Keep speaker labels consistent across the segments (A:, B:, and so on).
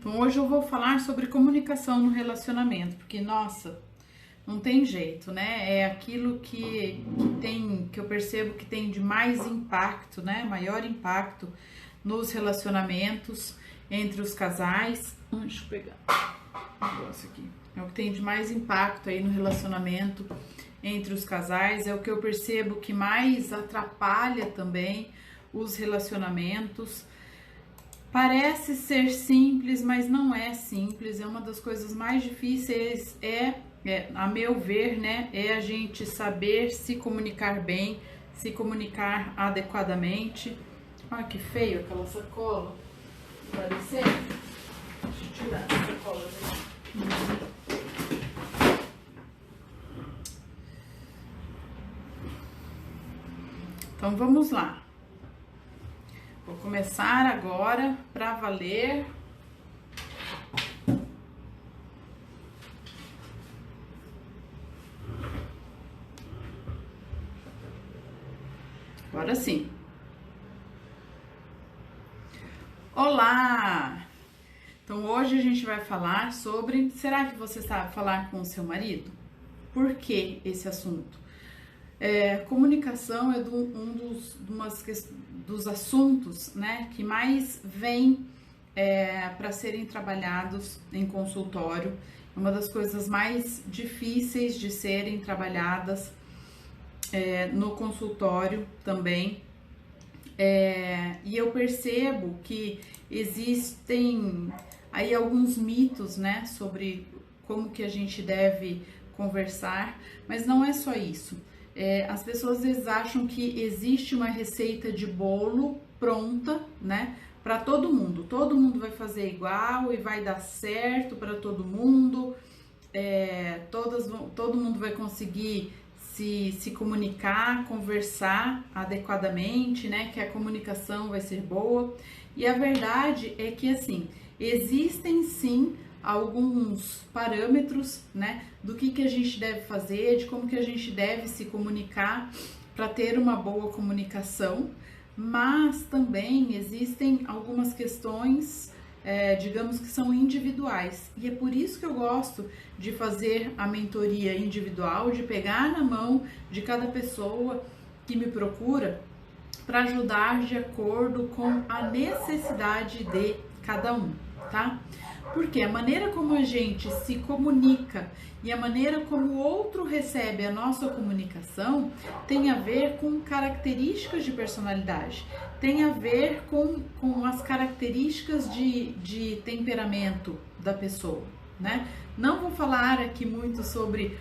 A: Então hoje eu vou falar sobre comunicação no relacionamento, porque nossa, não tem jeito, né? É aquilo que eu percebo que tem de mais impacto, né? Maior impacto nos relacionamentos entre os casais. Deixa eu pegar um negócio aqui. É o que tem de mais impacto aí no relacionamento entre os casais, é o que eu percebo que mais atrapalha também os relacionamentos. Parece ser simples, mas não é simples. É uma das coisas mais difíceis, a meu ver, né? É a gente saber se comunicar bem, se comunicar adequadamente. Olha que feio aquela sacola. Parecendo. Deixa eu tirar essa sacola daqui. Então vamos lá. Vou começar agora para valer. Agora sim. Olá! Então hoje a gente vai falar sobre, será que você sabe falar com o seu marido? Por que esse assunto? Comunicação é dos assuntos, né, que mais vem para serem trabalhados em consultório. É uma das coisas mais difíceis de serem trabalhadas no consultório também. E eu percebo que existem aí alguns mitos, né, sobre como que a gente deve conversar, mas não é só isso. As pessoas às vezes acham que existe uma receita de bolo pronta, né, para todo mundo vai fazer igual e vai dar certo para todo mundo, todo mundo vai conseguir se comunicar, conversar adequadamente, né, que a comunicação vai ser boa. E a verdade é que, assim, existem sim alguns parâmetros, né, do que a gente deve fazer, de como que a gente deve se comunicar para ter uma boa comunicação, mas também existem algumas questões, digamos que são individuais, e é por isso que eu gosto de fazer a mentoria individual, de pegar na mão de cada pessoa que me procura para ajudar de acordo com a necessidade de cada um, tá? Porque a maneira como a gente se comunica e a maneira como o outro recebe a nossa comunicação tem a ver com características de personalidade, tem a ver com as características de temperamento da pessoa, né? Não vou falar aqui muito sobre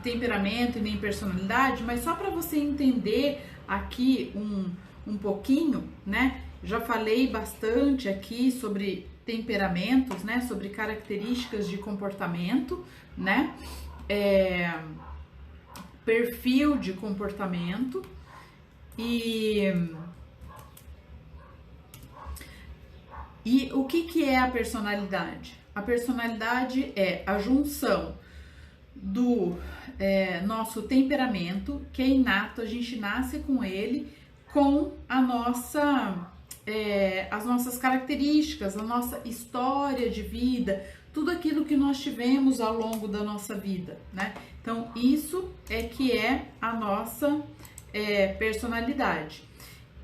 A: temperamento e nem personalidade, mas só para você entender aqui um pouquinho, né? Já falei bastante aqui sobre temperamentos, né, sobre características de comportamento, né, perfil de comportamento e o que é a personalidade? A personalidade é a junção do nosso temperamento, que é inato, a gente nasce com ele, com as nossas características, a nossa história de vida, tudo aquilo que nós tivemos ao longo da nossa vida, né? Então, isso é que é a nossa personalidade.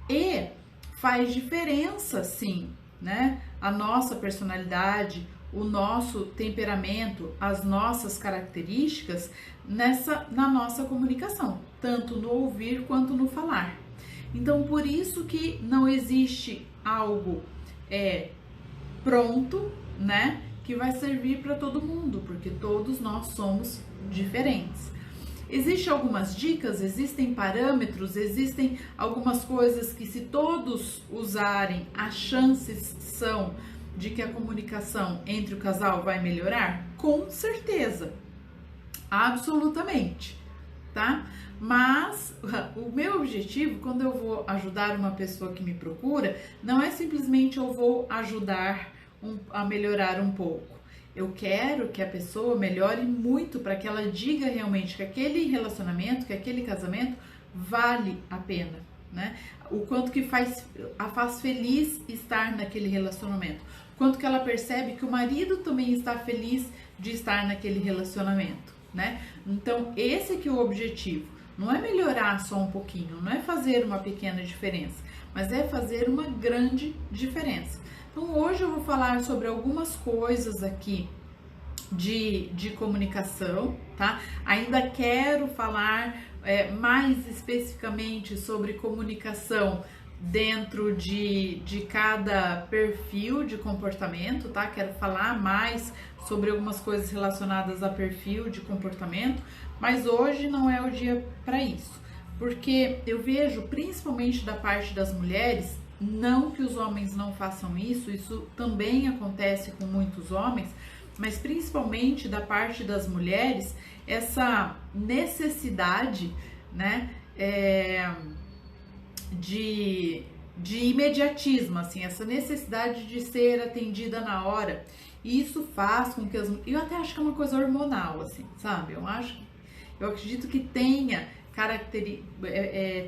A: E faz diferença, sim, né? A nossa personalidade, o nosso temperamento, as nossas características na nossa comunicação, tanto no ouvir quanto no falar. Então, por isso que não existe algo pronto, né, que vai servir para todo mundo, porque todos nós somos diferentes. Existem algumas dicas, existem parâmetros, existem algumas coisas que, se todos usarem, as chances são de que a comunicação entre o casal vai melhorar? Com certeza, absolutamente, tá? Mas o meu objetivo, quando eu vou ajudar uma pessoa que me procura, não é simplesmente eu vou ajudar a melhorar um pouco. Eu quero que a pessoa melhore muito para que ela diga realmente que aquele relacionamento, que aquele casamento vale a pena, né? O quanto que a faz feliz estar naquele relacionamento. quanto que ela percebe que o marido também está feliz de estar naquele relacionamento, né? Então, esse que é o objetivo. Não é melhorar só um pouquinho, não é fazer uma pequena diferença, mas é fazer uma grande diferença. Então, hoje eu vou falar sobre algumas coisas aqui de comunicação, tá? Ainda quero falar mais especificamente sobre comunicação dentro de cada perfil de comportamento, tá? Quero falar mais sobre algumas coisas relacionadas a perfil de comportamento, mas hoje não é o dia para isso, porque eu vejo principalmente da parte das mulheres, não que os homens não façam isso também acontece com muitos homens, mas principalmente da parte das mulheres, essa necessidade, né, de imediatismo, assim, essa necessidade de ser atendida na hora. E isso faz com que eu até acho que é uma coisa hormonal, assim, sabe? Eu acredito que tenha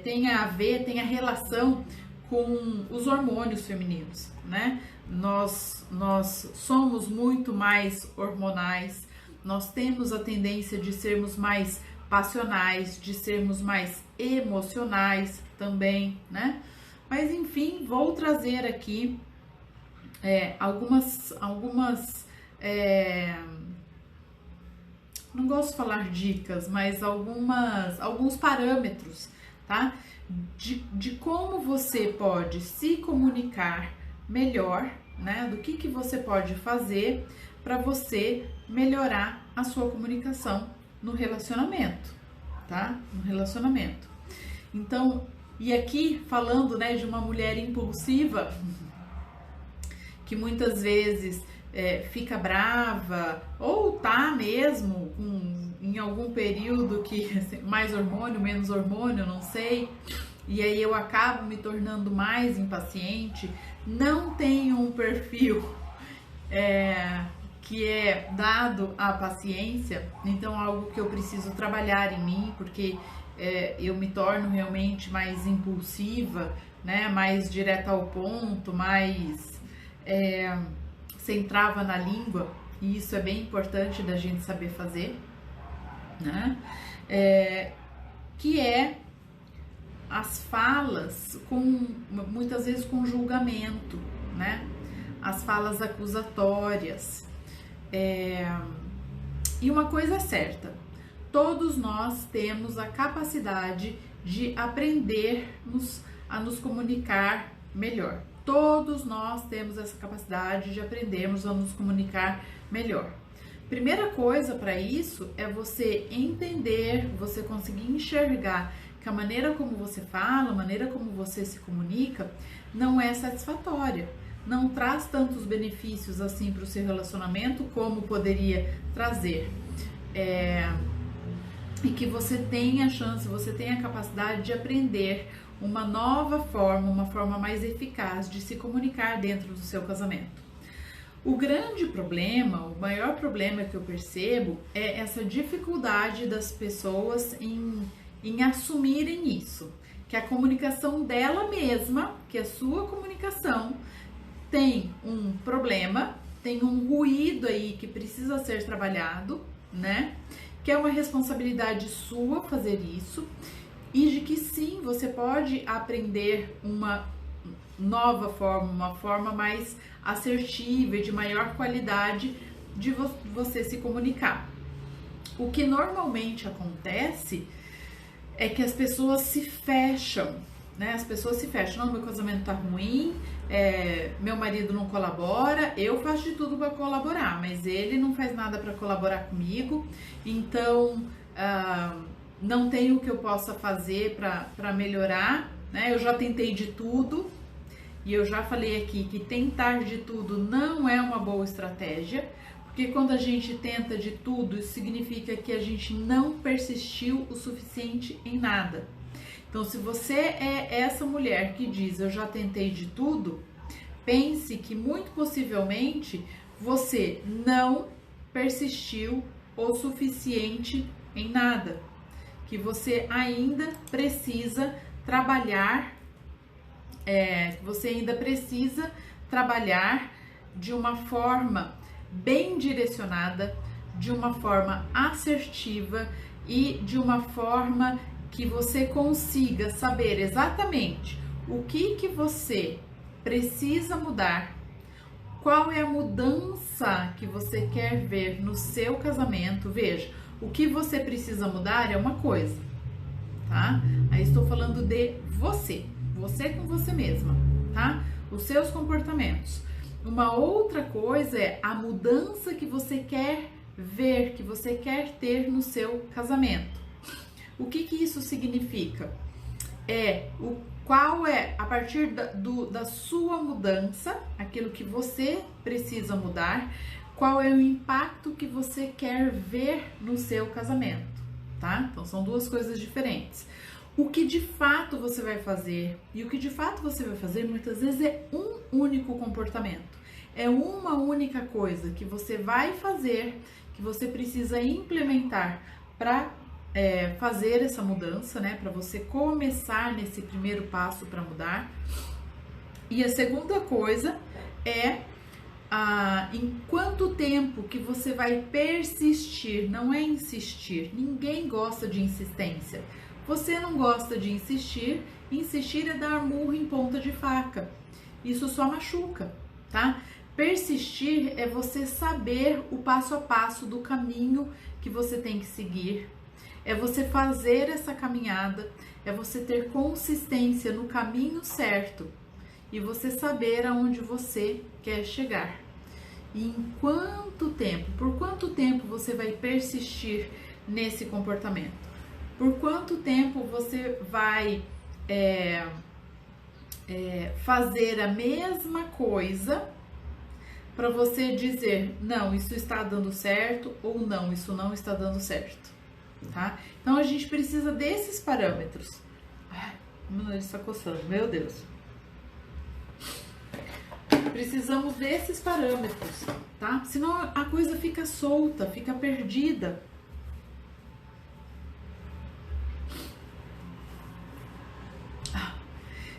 A: tenha relação com os hormônios femininos, né? Nós somos muito mais hormonais, nós temos a tendência de sermos mais passionais, de sermos mais emocionais também, né? Mas enfim, vou trazer aqui algumas não gosto de falar dicas, mas alguns parâmetros, tá? De como você pode se comunicar melhor, né? Do que você pode fazer para você melhorar a sua comunicação no relacionamento, tá? No relacionamento. Então, e aqui falando, né, de uma mulher impulsiva que muitas vezes fica brava ou tá mesmo em algum período que assim, mais hormônio, menos hormônio, não sei, e aí eu acabo me tornando mais impaciente, não tenho um perfil que é dado à paciência, então algo que eu preciso trabalhar em mim, porque eu me torno realmente mais impulsiva, né, mais direta ao ponto, mais sem trava na língua, e isso é bem importante da gente saber fazer, né? Que é as falas muitas vezes com julgamento, né? As falas acusatórias. E uma coisa é certa, todos nós temos a capacidade de aprendermos a nos comunicar melhor. Todos nós temos essa capacidade de aprendermos a nos comunicar melhor. Primeira coisa para isso é você entender, você conseguir enxergar que a maneira como você fala, a maneira como você se comunica não é satisfatória, não traz tantos benefícios assim para o seu relacionamento como poderia trazer. E que você tenha a chance, você tenha a capacidade de aprender uma nova forma, uma forma mais eficaz de se comunicar dentro do seu casamento. O grande problema, o maior problema que eu percebo é essa dificuldade das pessoas em assumirem isso, que a comunicação dela mesma, que a sua comunicação tem um problema, tem um ruído aí que precisa ser trabalhado, né? Que é uma responsabilidade sua fazer isso, e de que sim, você pode aprender uma nova forma, uma forma mais assertiva e de maior qualidade de você se comunicar. O que normalmente acontece é que as pessoas se fecham, né? As pessoas se fecham, não, meu casamento tá ruim, meu marido não colabora, eu faço de tudo para colaborar, mas ele não faz nada para colaborar comigo, então não tem o que eu possa fazer para melhorar, né? Eu já tentei de tudo, e eu já falei aqui que tentar de tudo não é uma boa estratégia, porque quando a gente tenta de tudo, isso significa que a gente não persistiu o suficiente em nada. Então, se você é essa mulher que diz, eu já tentei de tudo, pense que muito possivelmente você não persistiu o suficiente em nada, que você ainda precisa trabalhar, de uma forma bem direcionada, de uma forma assertiva e de uma forma que você consiga saber exatamente o que você precisa mudar, qual é a mudança que você quer ver no seu casamento. Veja, o que você precisa mudar é uma coisa, tá? Aí estou falando de você com você mesma, tá? Os seus comportamentos. Uma outra coisa é a mudança que você quer ver, que você quer ter no seu casamento. O que isso significa? Qual é, a partir da sua mudança, aquilo que você precisa mudar, qual é o impacto que você quer ver no seu casamento, tá? Então são duas coisas diferentes. O que de fato você vai fazer, e o que de fato você vai fazer muitas vezes é um único comportamento, é uma única coisa que você vai fazer, que você precisa implementar para fazer essa mudança, né? Para você começar nesse primeiro passo para mudar. E a segunda coisa é em quanto tempo que você vai persistir, não é insistir. Ninguém gosta de insistência. Você não gosta de insistir, insistir é dar murro em ponta de faca. Isso só machuca, tá? Persistir é você saber o passo a passo do caminho que você tem que seguir. É você fazer essa caminhada, é você ter consistência no caminho certo e você saber aonde você quer chegar. E em quanto tempo, por quanto tempo você vai persistir nesse comportamento? Por quanto tempo você vai fazer a mesma coisa para você dizer, não, isso está dando certo ou não, isso não está dando certo, tá? Então a gente precisa desses parâmetros. Ai, meu nariz está coçando, meu Deus. Precisamos desses parâmetros, tá? Senão a coisa fica solta, fica perdida.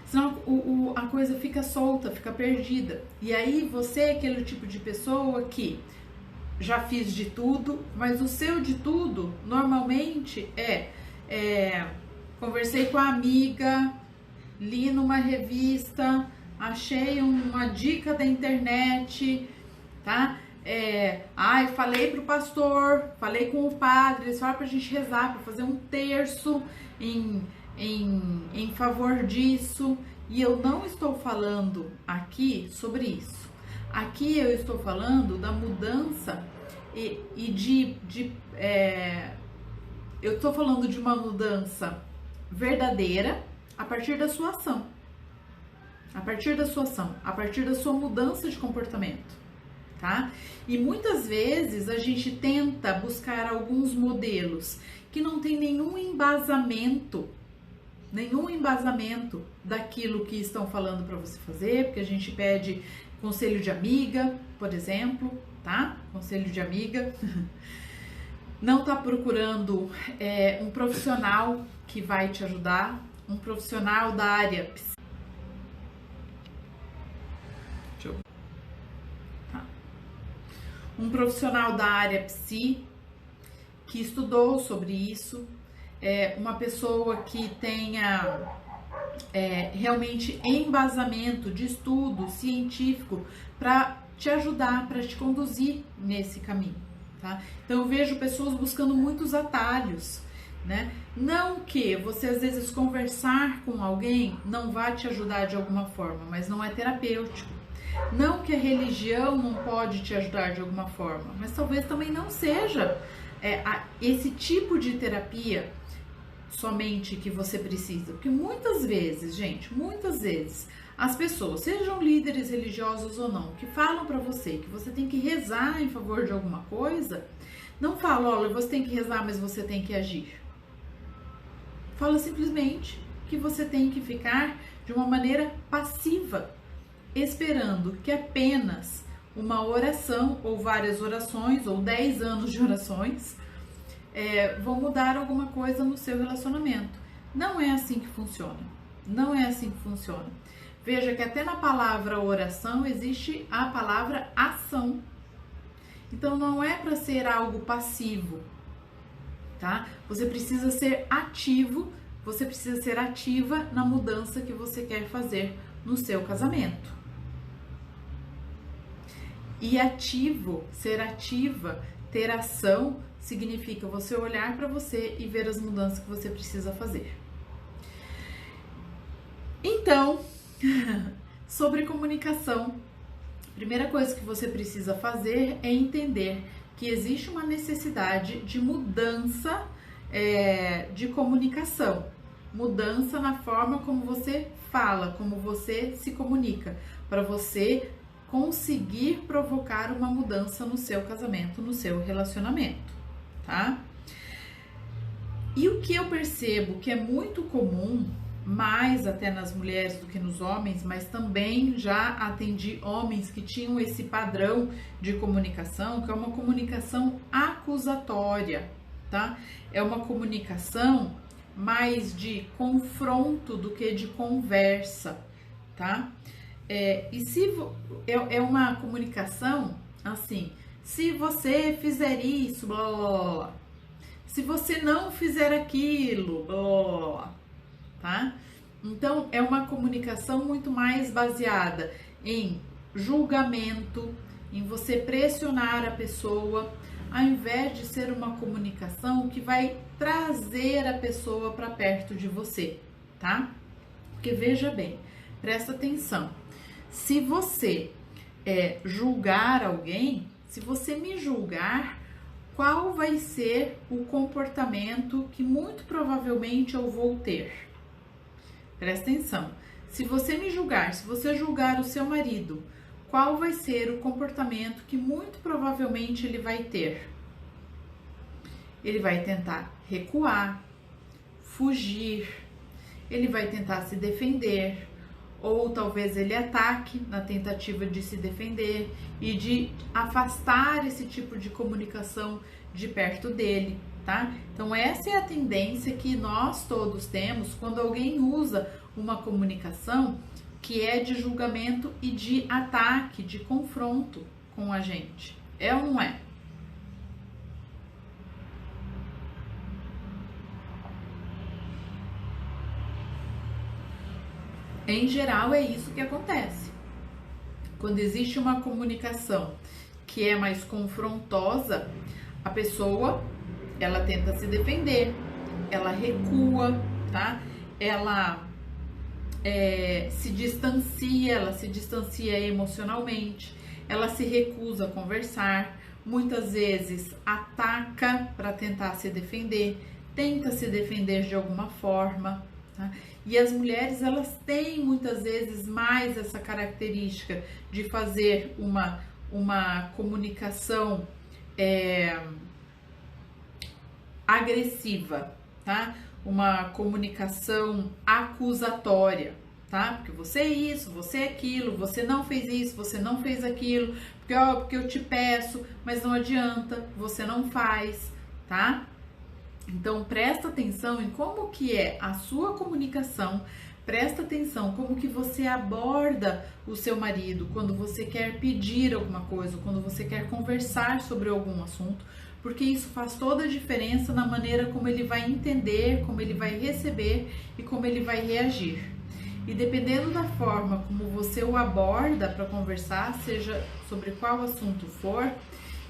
A: Senão a coisa fica solta, fica perdida. E aí você é aquele tipo de pessoa que já fiz de tudo, mas o seu de tudo normalmente conversei com a amiga, li numa revista, achei uma dica da internet, tá? Falei pro pastor, falei com o padre, eles falaram pra gente rezar, pra fazer um terço em favor disso, e eu não estou falando aqui sobre isso. Aqui eu estou falando da mudança eu estou falando de uma mudança verdadeira a partir da sua ação. A partir da sua ação, a partir da sua mudança de comportamento, tá? E muitas vezes a gente tenta buscar alguns modelos que não tem nenhum embasamento daquilo que estão falando para você fazer, porque a gente pede conselho de amiga, por exemplo, tá? Conselho de amiga. Não tá procurando um profissional que vai te ajudar, um profissional da área um profissional da área psi que estudou sobre isso, uma pessoa que tenha realmente embasamento de estudo científico para te ajudar, para te conduzir nesse caminho, tá? Então eu vejo pessoas buscando muitos atalhos, né? Não que você às vezes conversar com alguém não vá te ajudar de alguma forma, mas não é terapêutico. Não que a religião não pode te ajudar de alguma forma, mas talvez também não seja esse tipo de terapia somente que você precisa. Porque muitas vezes, gente, as pessoas, sejam líderes religiosos ou não, que falam pra você que você tem que rezar em favor de alguma coisa, não falam, olha, você tem que rezar, mas você tem que agir. Fala simplesmente que você tem que ficar de uma maneira passiva, esperando que apenas uma oração, ou várias orações, ou 10 anos de orações, vão mudar alguma coisa no seu relacionamento. Não é assim que funciona. Não é assim que funciona. Veja que até na palavra oração existe a palavra ação. Então não é para ser algo passivo, tá? Você precisa ser ativo, você precisa ser ativa na mudança que você quer fazer no seu casamento. E ativo, ser ativa, ter ação, significa você olhar para você e ver as mudanças que você precisa fazer. Então, sobre comunicação, a primeira coisa que você precisa fazer é entender que existe uma necessidade de mudança de comunicação, mudança na forma como você fala, como você se comunica, para você conseguir provocar uma mudança no seu casamento, no seu relacionamento, tá? E o que eu percebo que é muito comum, mais até nas mulheres do que nos homens, mas também já atendi homens que tinham esse padrão de comunicação, que é uma comunicação acusatória, tá? É uma comunicação mais de confronto do que de conversa, tá? É uma comunicação assim, se você fizer isso, blá, blá, blá, se você não fizer aquilo, blá, blá, blá, tá? Então, é uma comunicação muito mais baseada em julgamento, em você pressionar a pessoa, ao invés de ser uma comunicação que vai trazer a pessoa para perto de você, tá? Porque veja bem, presta atenção, se você julgar alguém, se você me julgar, qual vai ser o comportamento que muito provavelmente eu vou ter? Presta atenção, se você me julgar, se você julgar o seu marido, qual vai ser o comportamento que muito provavelmente ele vai ter? Ele vai tentar recuar, fugir, ele vai tentar se defender, ou talvez ele ataque na tentativa de se defender e de afastar esse tipo de comunicação de perto dele, tá? Então essa é a tendência que nós todos temos quando alguém usa uma comunicação que é de julgamento e de ataque, de confronto com a gente. É ou não é? Em geral, é isso que acontece. Quando existe uma comunicação que é mais confrontosa, a pessoa, ela tenta se defender, ela recua, tá? Ela se distancia, ela se distancia emocionalmente, ela se recusa a conversar, muitas vezes ataca para tentar se defender, tenta se defender de alguma forma, tá? E as mulheres, elas têm muitas vezes mais essa característica de fazer uma comunicação agressiva, tá? Uma comunicação acusatória, tá? Porque você é isso, você é aquilo, você não fez isso, você não fez aquilo, porque eu te peço, mas não adianta, você não faz, tá? Então, presta atenção em como que é a sua comunicação, presta atenção como que você aborda o seu marido quando você quer pedir alguma coisa, quando você quer conversar sobre algum assunto, porque isso faz toda a diferença na maneira como ele vai entender, como ele vai receber e como ele vai reagir. E dependendo da forma como você o aborda para conversar, seja sobre qual assunto for,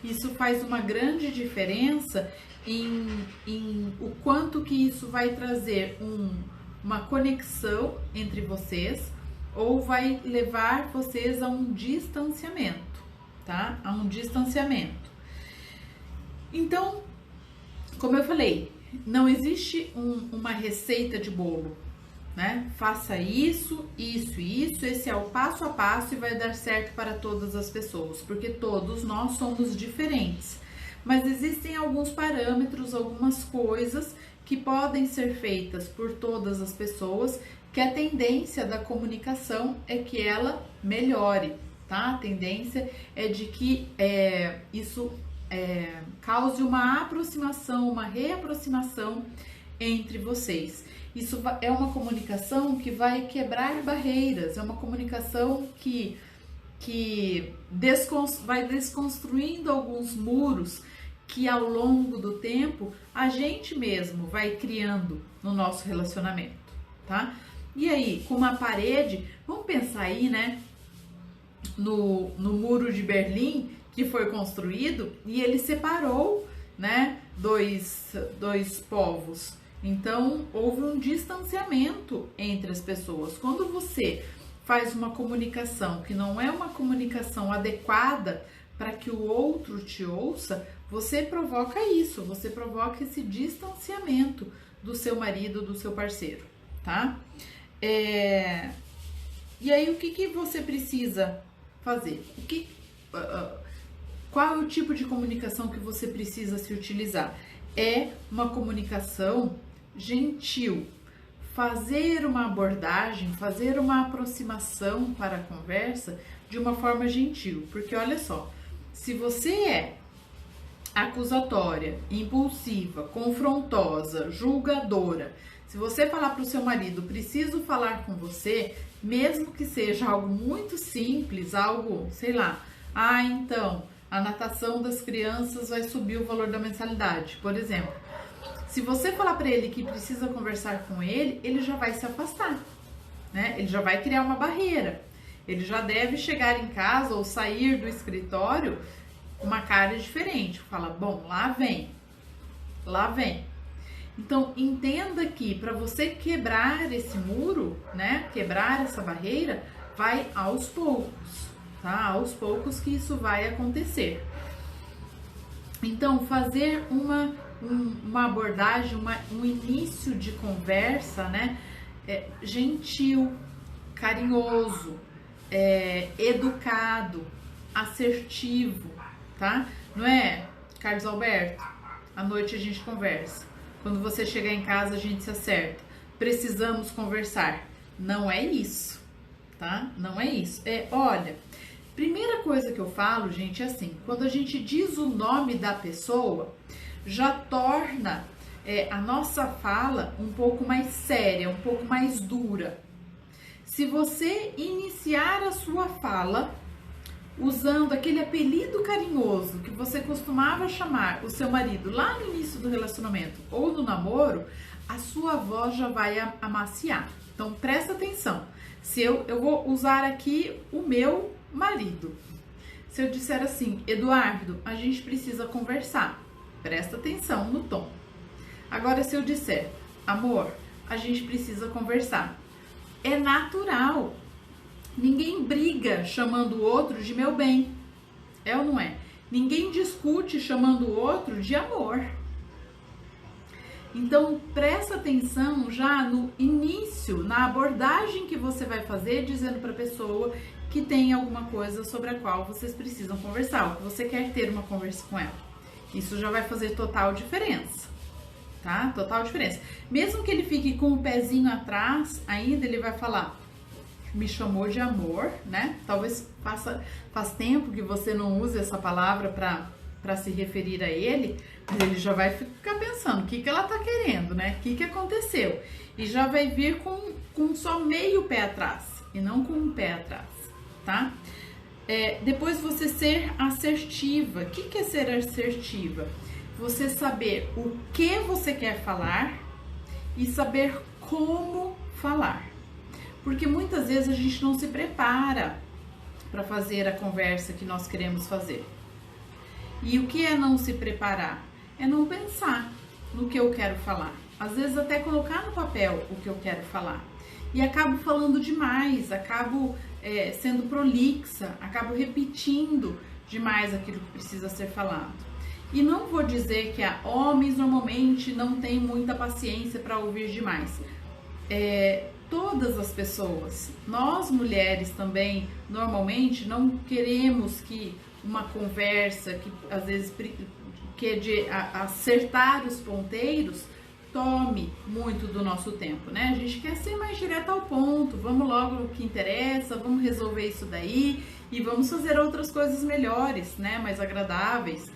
A: isso faz uma grande diferença em o quanto que isso vai trazer uma conexão entre vocês ou vai levar vocês a um distanciamento, tá? A um distanciamento. Então, como eu falei, não existe uma receita de bolo, né? Faça isso, isso e isso, esse é o passo a passo e vai dar certo para todas as pessoas, porque todos nós somos diferentes. Mas existem alguns parâmetros, algumas coisas que podem ser feitas por todas as pessoas, que a tendência da comunicação é que ela melhore, tá? A tendência é de que isso cause uma aproximação, uma reaproximação entre vocês. Isso é uma comunicação que vai quebrar barreiras, é uma comunicação que vai desconstruindo alguns muros que ao longo do tempo a gente mesmo vai criando no nosso relacionamento, tá? E aí, com uma parede, vamos pensar aí, né, no muro de Berlim que foi construído e ele separou, né, dois povos. Então, houve um distanciamento entre as pessoas. Quando você faz uma comunicação que não é uma comunicação adequada para que o outro te ouça, você provoca isso, você provoca esse distanciamento do seu marido, do seu parceiro, tá? E aí, o que você precisa fazer? Qual é o tipo de comunicação que você precisa se utilizar? É uma comunicação gentil. Fazer uma abordagem, fazer uma aproximação para a conversa de uma forma gentil. Porque olha só, se você é acusatória, impulsiva, confrontosa, julgadora, se você falar para o seu marido, preciso falar com você, mesmo que seja algo muito simples, algo, sei lá, então, a natação das crianças vai subir o valor da mensalidade, por exemplo. Se você falar para ele que precisa conversar com ele, ele já vai se afastar, né? Ele já vai criar uma barreira. Ele já deve chegar em casa ou sair do escritório com uma cara diferente. Fala, bom, lá vem. Então, entenda que para você quebrar esse muro, né? Quebrar essa barreira, vai aos poucos, tá? Aos poucos que isso vai acontecer. Então, fazer uma abordagem, um início de conversa, né? Gentil, carinhoso, educado, assertivo, tá? Não é, Carlos Alberto? À noite a gente conversa. Quando você chegar em casa a gente se acerta. Precisamos conversar. Não é isso, tá? Não é isso. Olha, primeira coisa que eu falo, gente, é assim, quando a gente diz o nome da pessoa, já torna a nossa fala um pouco mais séria, um pouco mais dura. Se você iniciar a sua fala usando aquele apelido carinhoso que você costumava chamar o seu marido lá no início do relacionamento ou no namoro, a sua voz já vai amaciar. Então presta atenção. Se eu vou usar aqui o meu marido. Se eu disser assim, Eduardo, a gente precisa conversar. Presta atenção no tom. Agora, se eu disser, amor, a gente precisa conversar. É natural. Ninguém briga chamando o outro de meu bem. É ou não é? Ninguém discute chamando o outro de amor. Então, presta atenção já no início, na abordagem que você vai fazer, dizendo para a pessoa que tem alguma coisa sobre a qual vocês precisam conversar, ou que você quer ter uma conversa com ela. Isso já vai fazer total diferença, tá? Total diferença. Mesmo que ele fique com o pezinho atrás, ainda ele vai falar, me chamou de amor, né? Talvez faz tempo que você não use essa palavra para se referir a ele, mas ele já vai ficar pensando, o que ela tá querendo, né? O que aconteceu? E já vai vir com só meio pé atrás, e não com um pé atrás, tá? Depois você ser assertiva. O que é ser assertiva? Você saber o que você quer falar e saber como falar. Porque muitas vezes a gente não se prepara para fazer a conversa que nós queremos fazer. E o que é não se preparar? É não pensar no que eu quero falar. Às vezes até colocar no papel o que eu quero falar. E acabo falando demais, acabo sendo prolixa, acabo repetindo demais aquilo que precisa ser falado. E não vou dizer que homens normalmente não têm muita paciência para ouvir demais. Todas as pessoas, nós mulheres também, normalmente não queremos que uma conversa que às vezes que é de acertar os ponteiros tome muito do nosso tempo, né? A gente quer ser mais direto ao ponto, vamos logo no que interessa, vamos resolver isso daí e vamos fazer outras coisas melhores, né? Mais agradáveis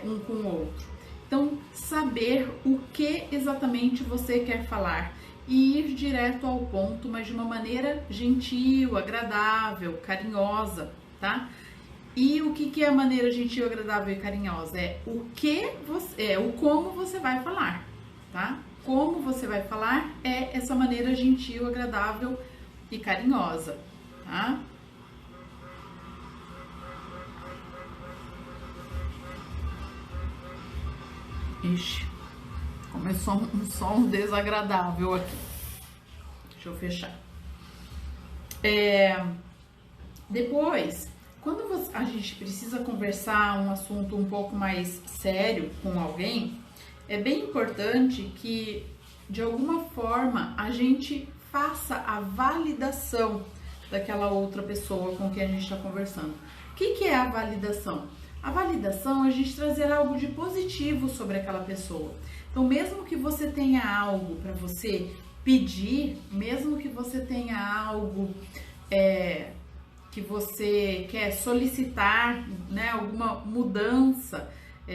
A: um com o outro. Então, saber o que exatamente você quer falar e ir direto ao ponto, mas de uma maneira gentil, agradável, carinhosa, tá? E o que é a maneira gentil, agradável e carinhosa? É o que você, o como você vai falar, tá? Como você vai falar é essa maneira gentil, agradável e carinhosa, tá? Ixi, começou um som desagradável aqui. Deixa eu fechar. Depois, quando a gente precisa conversar um assunto um pouco mais sério com alguém, é bem importante que, de alguma forma, a gente faça a validação daquela outra pessoa com quem a gente está conversando. O que é a validação? A validação é a gente trazer algo de positivo sobre aquela pessoa. Então, mesmo que você tenha algo para você pedir, mesmo que você tenha algo que você quer solicitar, né, alguma mudança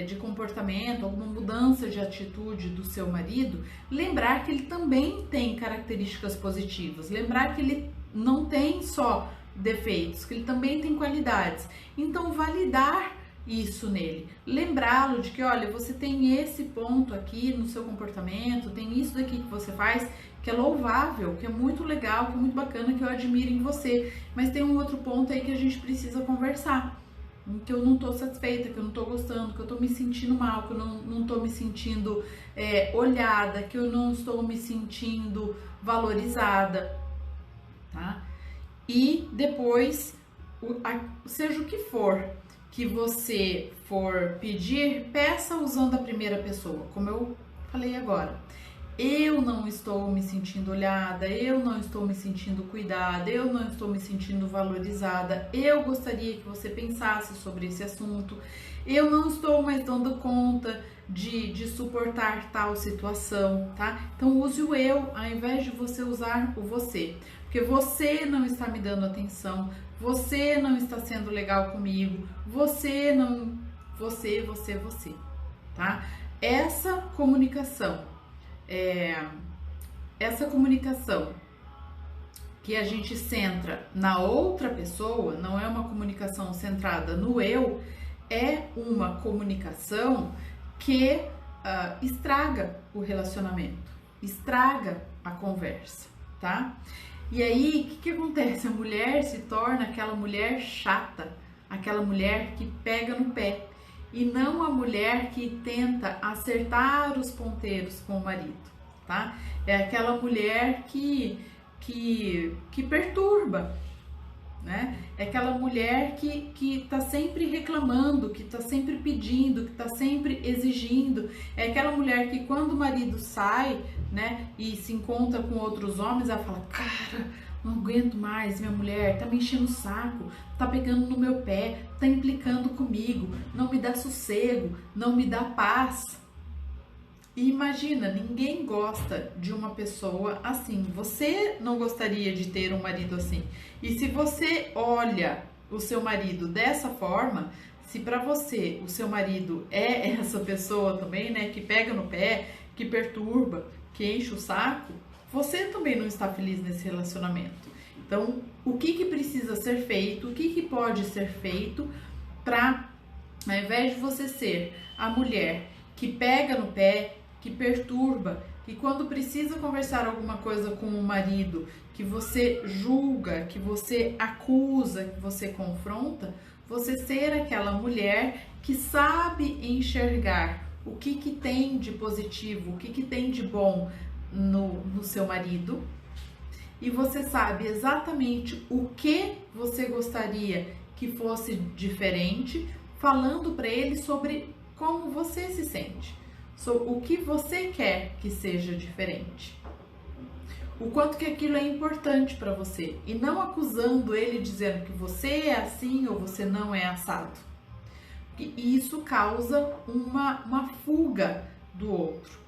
A: de comportamento, alguma mudança de atitude do seu marido, lembrar que ele também tem características positivas, lembrar que ele não tem só defeitos, que ele também tem qualidades. Então, validar isso nele, lembrá-lo de que, olha, você tem esse ponto aqui no seu comportamento, tem isso daqui que você faz que é louvável, que é muito legal, que é muito bacana, que eu admiro em você, mas tem um outro ponto aí que a gente precisa conversar, que eu não tô satisfeita, que eu não tô gostando, que eu tô me sentindo mal, que eu não tô me sentindo olhada, que eu não estou me sentindo valorizada, tá? E depois, seja o que for que você for pedir, peça usando a primeira pessoa, como eu falei agora. Eu não estou me sentindo olhada, eu não estou me sentindo cuidada, eu não estou me sentindo valorizada, eu gostaria que você pensasse sobre esse assunto, eu não estou mais dando conta de suportar tal situação, tá? Então use o eu ao invés de você usar o você, porque você não está me dando atenção, você não está sendo legal comigo, você, tá? Essa comunicação que a gente centra na outra pessoa, não é uma comunicação centrada no eu, é uma comunicação que estraga o relacionamento, estraga a conversa, tá? E aí, o que acontece? A mulher se torna aquela mulher chata, aquela mulher que pega no pé, e não a mulher que tenta acertar os ponteiros com o marido, tá? É aquela mulher que perturba, né? É aquela mulher que tá sempre reclamando, que tá sempre pedindo, que tá sempre exigindo. É aquela mulher que quando o marido sai, né, e se encontra com outros homens, ela fala, cara, não aguento mais, minha mulher tá me enchendo o saco, tá pegando no meu pé, tá implicando comigo, não me dá sossego, não me dá paz. E imagina, ninguém gosta de uma pessoa assim. Você não gostaria de ter um marido assim. E se você olha o seu marido dessa forma, se para você o seu marido é essa pessoa também, né, que pega no pé, que perturba, que enche o saco, você também não está feliz nesse relacionamento. Então, o que precisa ser feito, o que pode ser feito para, ao invés de você ser a mulher que pega no pé, que perturba, que quando precisa conversar alguma coisa com o marido, que você julga, que você acusa, que você confronta, você ser aquela mulher que sabe enxergar o que tem de positivo, o que tem de bom no seu marido, e você sabe exatamente o que você gostaria que fosse diferente, falando para ele sobre como você se sente, sobre o que você quer que seja diferente, o quanto que aquilo é importante para você, e não acusando ele dizendo que você é assim ou você não é assado. E isso causa uma fuga do outro.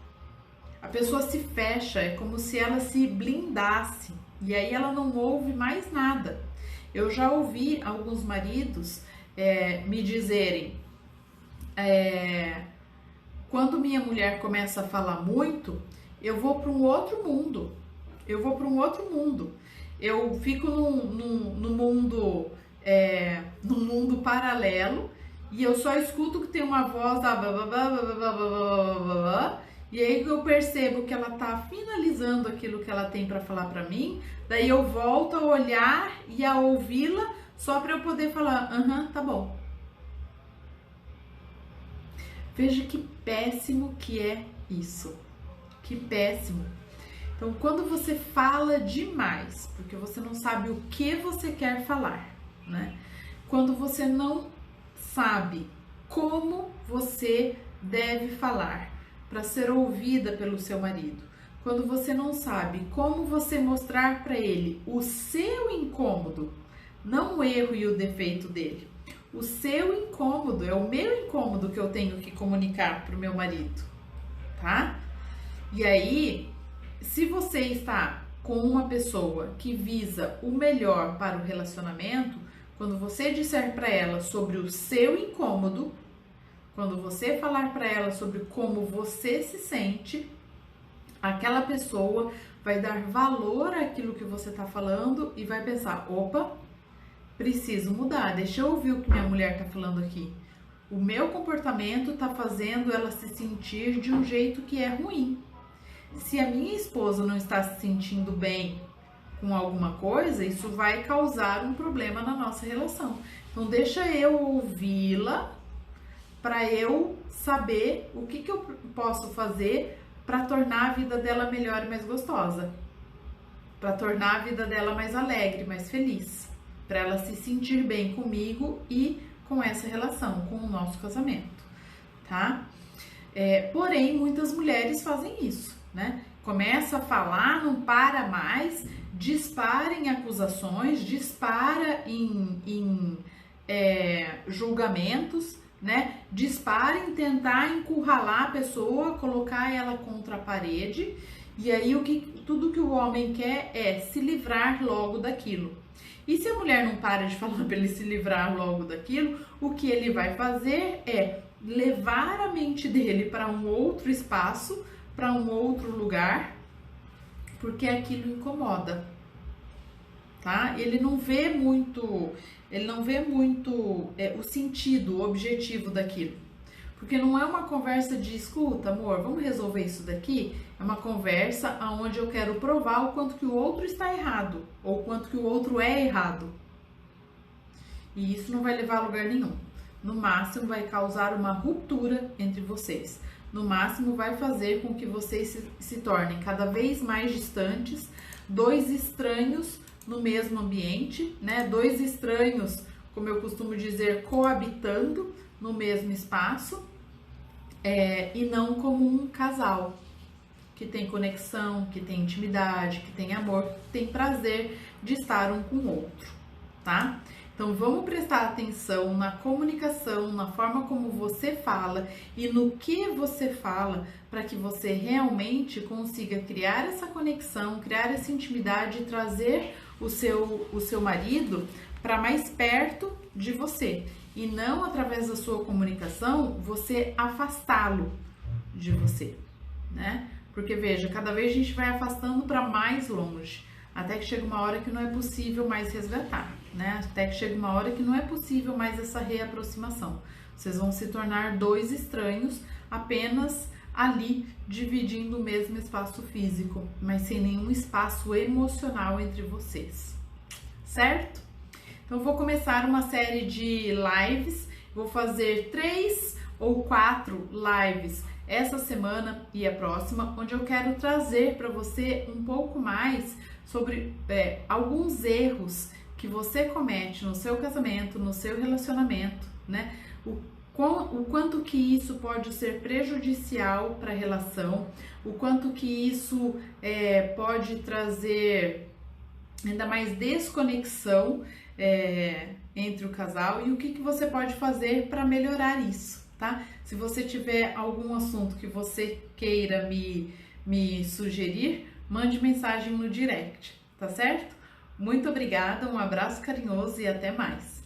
A: A pessoa se fecha, é como se ela se blindasse, e aí ela não ouve mais nada. Eu já ouvi alguns maridos me dizerem, quando minha mulher começa a falar muito, eu vou para um outro mundo. Eu fico num mundo paralelo e eu só escuto que tem uma voz da blá, blá, blá, blá, blá, blá, blá, blá, blá, e aí eu percebo que ela tá finalizando aquilo que ela tem para falar para mim, daí eu volto a olhar e a ouvi-la só para eu poder falar, tá bom. Veja que péssimo que é isso. Que péssimo. Então, quando você fala demais, porque você não sabe o que você quer falar, né? Quando você não sabe como você deve falar para ser ouvida pelo seu marido, quando você não sabe como você mostrar para ele o seu incômodo, não o erro e o defeito dele, o seu incômodo, é o meu incômodo que eu tenho que comunicar para o meu marido, tá? E aí, se você está com uma pessoa que visa o melhor para o relacionamento, quando você disser para ela sobre o seu incômodo, quando você falar para ela sobre como você se sente, aquela pessoa vai dar valor àquilo que você está falando e vai pensar, opa, preciso mudar, deixa eu ouvir o que minha mulher está falando aqui. O meu comportamento está fazendo ela se sentir de um jeito que é ruim. Se a minha esposa não está se sentindo bem com alguma coisa, isso vai causar um problema na nossa relação. Então, deixa eu ouvi-la para eu saber o que eu posso fazer para tornar a vida dela melhor e mais gostosa, para tornar a vida dela mais alegre, mais feliz, para ela se sentir bem comigo e com essa relação, com o nosso casamento, tá? Porém, muitas mulheres fazem isso, né? Começa a falar, não para mais, dispara em acusações, dispara em julgamentos, né? Dispara em tentar encurralar a pessoa, colocar ela contra a parede, e aí tudo que o homem quer é se livrar logo daquilo. E se a mulher não para de falar para ele se livrar logo daquilo, o que ele vai fazer é levar a mente dele para um outro espaço, para um outro lugar, porque aquilo incomoda, tá? Ele não vê muito o sentido, o objetivo daquilo. Porque não é uma conversa de escuta, amor, vamos resolver isso daqui? É uma conversa onde eu quero provar o quanto que o outro está errado, ou o quanto que o outro é errado. E isso não vai levar a lugar nenhum. No máximo vai causar uma ruptura entre vocês. No máximo vai fazer com que vocês se tornem cada vez mais distantes, dois estranhos no mesmo ambiente, né? Dois estranhos, como eu costumo dizer, coabitando no mesmo espaço, e não como um casal que tem conexão, que tem intimidade, que tem amor, que tem prazer de estar um com o outro, tá? Então vamos prestar atenção na comunicação, na forma como você fala e no que você fala, para que você realmente consiga criar essa conexão, criar essa intimidade e trazer o seu marido para mais perto de você. E não através da sua comunicação, você afastá-lo de você, né? Porque veja, cada vez a gente vai afastando para mais longe, até que chega uma hora que não é possível mais resgatar, né? Até que chega uma hora que não é possível mais essa reaproximação. Vocês vão se tornar dois estranhos apenas ali dividindo o mesmo espaço físico, mas sem nenhum espaço emocional entre vocês, certo? Então, eu vou começar uma série de lives, vou fazer 3 ou 4 lives essa semana e a próxima, onde eu quero trazer para você um pouco mais sobre alguns erros que você comete no seu casamento, no seu relacionamento, né? O quanto que isso pode ser prejudicial para a relação, o quanto que isso pode trazer ainda mais desconexão entre o casal e o que você pode fazer para melhorar isso, tá? Se você tiver algum assunto que você queira me sugerir, mande mensagem no direct, tá certo? Muito obrigada, um abraço carinhoso e até mais!